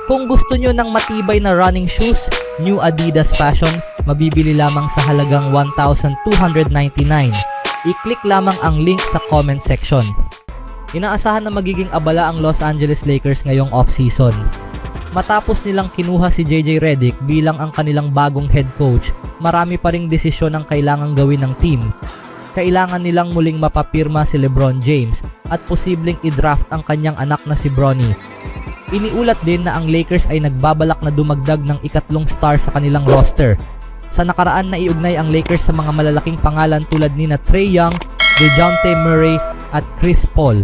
Kung gusto nyo ng matibay na running shoes, New Adidas Fashion, mabibili lamang sa halagang $1,299. I-click lamang ang link sa comment section. Inaasahan na magiging abala ang Los Angeles Lakers ngayong off-season. Matapos nilang kinuha si JJ Redick bilang ang kanilang bagong head coach, marami pa ring desisyon ang kailangang gawin ng team. Kailangan nilang muling mapapirma si LeBron James at posibleng i-draft ang kanyang anak na si Bronny. Iniulat din na ang Lakers ay nagbabalak na dumagdag ng ikatlong star sa kanilang roster. Sa nakaraan na iugnay ang Lakers sa mga malalaking pangalan tulad ni Trae Young, DeJounte Murray at Chris Paul.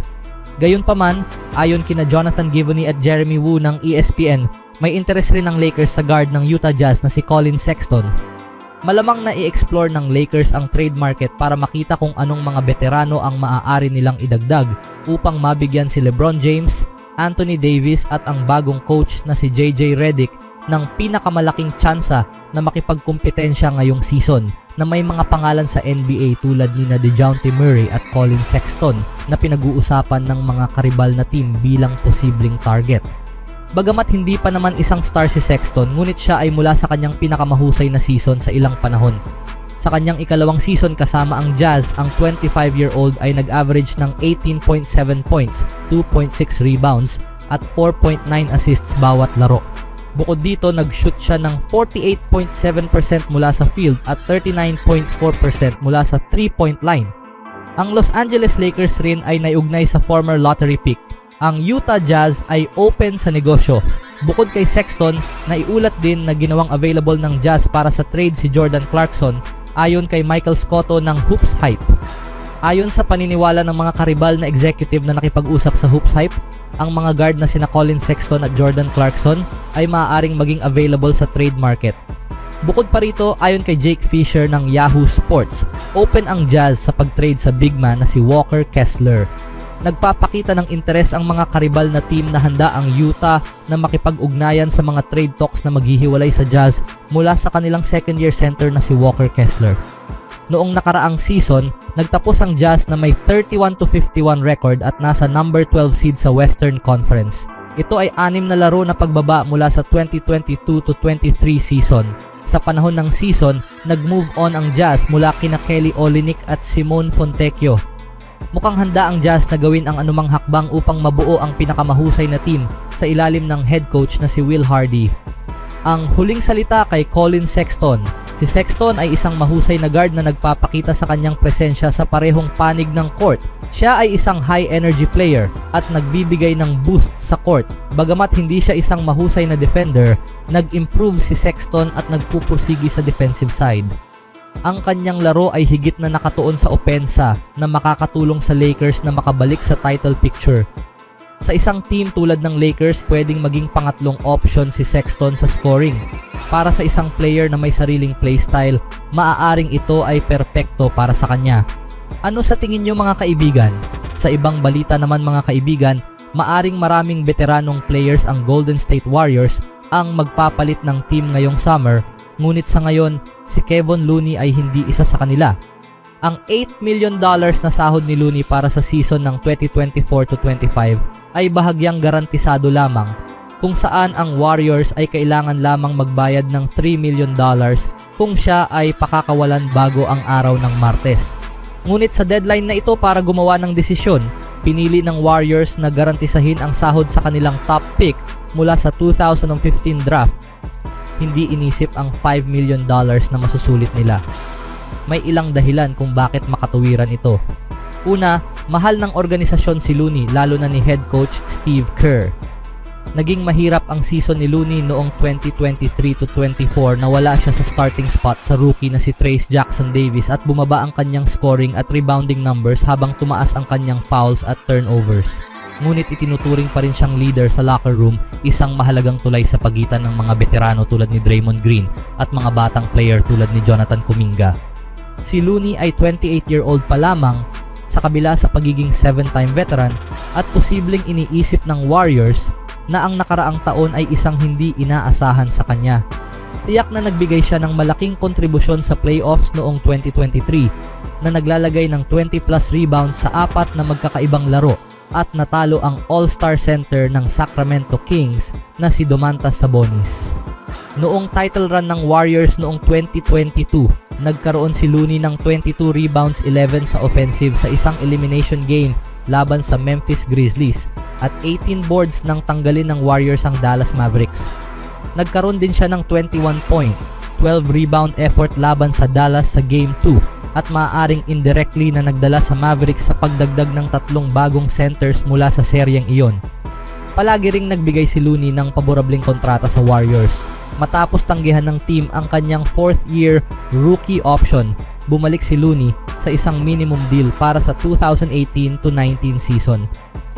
Gayunpaman, ayon kina Jonathan Givony at Jeremy Woo ng ESPN, may interes rin ang Lakers sa guard ng Utah Jazz na si Colin Sexton. Malamang na i-explore ng Lakers ang trade market para makita kung anong mga veterano ang maaari nilang idagdag upang mabigyan si LeBron James, Anthony Davis at ang bagong coach na si JJ Redick ng pinakamalaking tsansa na makipagkumpetensya ngayong season na may mga pangalan sa NBA tulad ni DeJounte Murray at Colin Sexton na pinag-uusapan ng mga karibal na team bilang posibleng target. Bagamat hindi pa naman isang star si Sexton, ngunit siya ay mula sa kanyang pinakamahusay na season sa ilang panahon. Sa kanyang ikalawang season kasama ang Jazz, ang 25-year-old ay nag-average ng 18.7 points, 2.6 rebounds at 4.9 assists bawat laro. Bukod dito, nag-shoot siya ng 48.7% mula sa field at 39.4% mula sa 3-point line. Ang Los Angeles Lakers rin ay naiugnay sa former lottery pick. Ang Utah Jazz ay open sa negosyo. Bukod kay Sexton, naiulat din na ginawang available ng Jazz para sa trade si Jordan Clarkson ayon kay Michael Scotto ng Hoops Hype. Ayon sa paniniwala ng mga karibal na executive na nakipag-usap sa Hoops Hype, ang mga guard na sina Colin Sexton at Jordan Clarkson ay maaaring maging available sa trade market. Bukod pa rito, ayon kay Jake Fisher ng Yahoo Sports, open ang Jazz sa pag-trade sa big man na si Walker Kessler. Nagpapakita ng interes ang mga karibal na team na handa ang Utah na makipag-ugnayan sa mga trade talks na maghihiwalay sa Jazz mula sa kanilang second-year center na si Walker Kessler. Noong nakaraang season, nagtapos ang Jazz na may 31-51 record at nasa number 12 seed sa Western Conference. Ito ay 6 na laro na pagbaba mula sa 2022-23 season. Sa panahon ng season, nag-move on ang Jazz mula kina Kelly Olynyk at Simone Fontecchio. Mukhang handa ang Jazz na gawin ang anumang hakbang upang mabuo ang pinakamahusay na team sa ilalim ng head coach na si Will Hardy. Ang huling salita kay Colin Sexton. Si Sexton ay isang mahusay na guard na nagpapakita sa kanyang presensya sa parehong panig ng court. Siya ay isang high energy player at nagbibigay ng boost sa court. Bagamat hindi siya isang mahusay na defender, nag-improve si Sexton at nagpupursigi sa defensive side. Ang kanyang laro ay higit na nakatuon sa opensa na makakatulong sa Lakers na makabalik sa title picture. Sa isang team tulad ng Lakers, pwedeng maging pangatlong option si Sexton sa scoring. Para sa isang player na may sariling playstyle, maaaring ito ay perpekto para sa kanya. Ano sa tingin nyo mga kaibigan? Sa ibang balita naman mga kaibigan, maaring maraming veteranong players ang Golden State Warriors ang magpapalit ng team ngayong summer, ngunit sa ngayon, si Kevon Looney ay hindi isa sa kanila. Ang $8 million na sahod ni Looney para sa season ng 2024-25 ay bahagyang garantisado lamang, kung saan ang Warriors ay kailangan lamang magbayad ng $3 million kung siya ay pakakawalan bago ang araw ng Martes. Ngunit sa deadline na ito para gumawa ng desisyon, pinili ng Warriors na garantisahin ang sahod sa kanilang top pick mula sa 2015 draft. Hindi inisip ang $5 million na masusulit nila. May ilang dahilan kung bakit makatuwiran ito. Una, mahal ng organisasyon si Looney lalo na ni head coach Steve Kerr. Naging mahirap ang season ni Looney noong 2023-24 na wala siya sa starting spot sa rookie na si Trayce Jackson-Davis at bumaba ang kanyang scoring at rebounding numbers habang tumaas ang kanyang fouls at turnovers. Ngunit itinuturing pa rin siyang leader sa locker room, isang mahalagang tulay sa pagitan ng mga veterano tulad ni Draymond Green at mga batang player tulad ni Jonathan Kuminga. Si Looney ay 28-year-old pa lamang sa kabila sa pagiging 7-time veteran at posibleng iniisip ng Warriors na ang nakaraang taon ay isang hindi inaasahan sa kanya. Tiyak na nagbigay siya ng malaking kontribusyon sa playoffs noong 2023 na naglalagay ng 20 plus rebounds sa 4 na magkakaibang laro at natalo ang All-Star center ng Sacramento Kings na si Domantas Sabonis. Noong title run ng Warriors noong 2022, nagkaroon si Looney ng 22 rebounds, 11 sa offensive sa isang elimination game laban sa Memphis Grizzlies at 18 boards nang tanggalin ng Warriors ang Dallas Mavericks. Nagkaroon din siya ng 21 point, 12 rebound effort laban sa Dallas sa Game 2 at maaaring indirectly na nagdala sa Mavericks sa pagdagdag ng 3 bagong centers mula sa seryeng iyon. Palagi ring nagbigay si Looney ng paborableng kontrata sa Warriors. Matapos tanggihan ng team ang kanyang 4th year rookie option, bumalik si Looney sa isang minimum deal para sa 2018-19 season.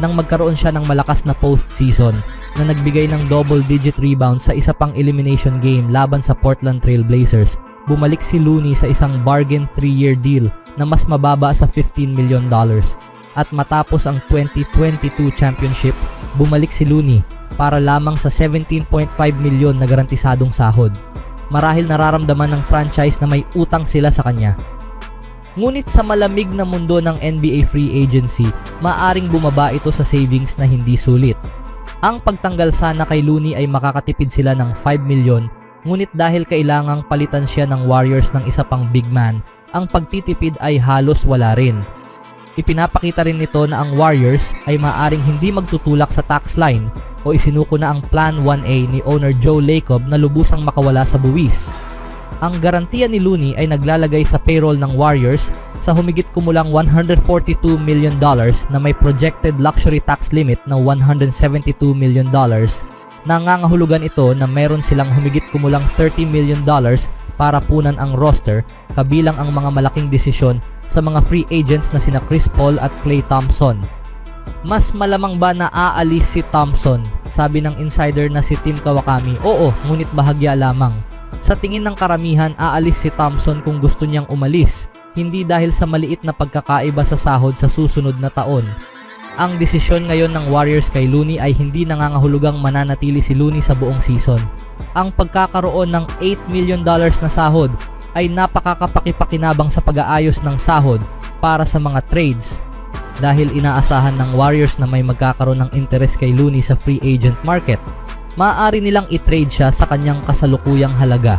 Nang magkaroon siya ng malakas na postseason na nagbigay ng double-digit rebounds sa isa pang elimination game laban sa Portland Trail Blazers, bumalik si Looney sa isang bargain 3-year deal na mas mababa sa $15 million. At matapos ang 2022 championship, bumalik si Looney para lamang sa $17.5 million na garantisadong sahod. Marahil nararamdaman ng franchise na may utang sila sa kanya. Ngunit sa malamig na mundo ng NBA free agency, maaring bumaba ito sa savings na hindi sulit. Ang pagtanggal sana kay Looney ay makakatipid sila ng $5 million, ngunit dahil kailangang palitan siya ng Warriors ng isa pang big man, ang pagtitipid ay halos wala rin. Ipinapakita rin nito na ang Warriors ay maaring hindi magtutulak sa tax line o isinuko na ang Plan 1A ni owner Joe Lacob na lubusang makawala sa buwis. Ang garantiya ni Looney ay naglalagay sa payroll ng Warriors sa humigit kumulang $142 million na may projected luxury tax limit na $172 million. Nangangahulugan ito na meron silang humigit kumulang $30 million para punan ang roster, kabilang ang mga malaking desisyon sa mga free agents na sina Chris Paul at Klay Thompson. Mas malamang ba na aalis si Thompson? Sabi ng insider na si Tim Kawakami, oo, ngunit bahagya lamang. Sa tingin ng karamihan, aalis si Thompson kung gusto niyang umalis, hindi dahil sa maliit na pagkakaiba sa sahod sa susunod na taon. Ang desisyon ngayon ng Warriors kay Looney ay hindi nangangahulugang mananatili si Looney sa buong season. Ang pagkakaroon ng $8 million na sahod ay napakakapakipakinabang sa pag-aayos ng sahod para sa mga trades, dahil inaasahan ng Warriors na may magkakaroon ng interest kay Looney sa free agent market. Maaari nilang i-trade siya sa kanyang kasalukuyang halaga.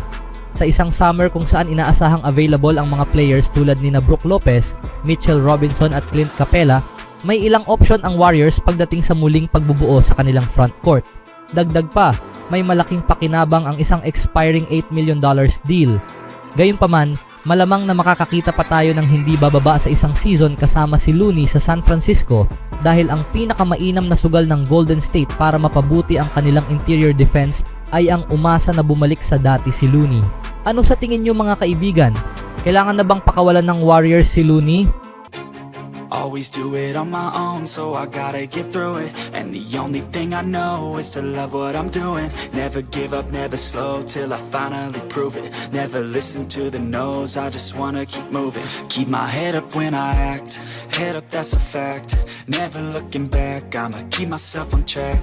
Sa isang summer kung saan inaasahang available ang mga players tulad ni Brook Lopez, Mitchell Robinson at Clint Capela, may ilang option ang Warriors pagdating sa muling pagbubuo sa kanilang front court. Dagdag pa, may malaking pakinabang ang isang expiring $8 million deal. Gayunpaman, malamang na makakakita pa tayo ng hindi bababa sa isang season kasama si Looney sa San Francisco, dahil ang pinakamainam na sugal ng Golden State para mapabuti ang kanilang interior defense ay ang umasa na bumalik sa dati si Looney. Ano sa tingin niyo mga kaibigan? Kailangan na bang pakawalan ng Warriors si Looney? Always do it on my own, so I gotta get through it. And the only thing I know is to love what I'm doing. Never give up, never slow, till I finally prove it. Never listen to the no's, I just wanna keep moving. Keep my head up when I act, head up, that's a fact. Never looking back, I'ma keep myself on track.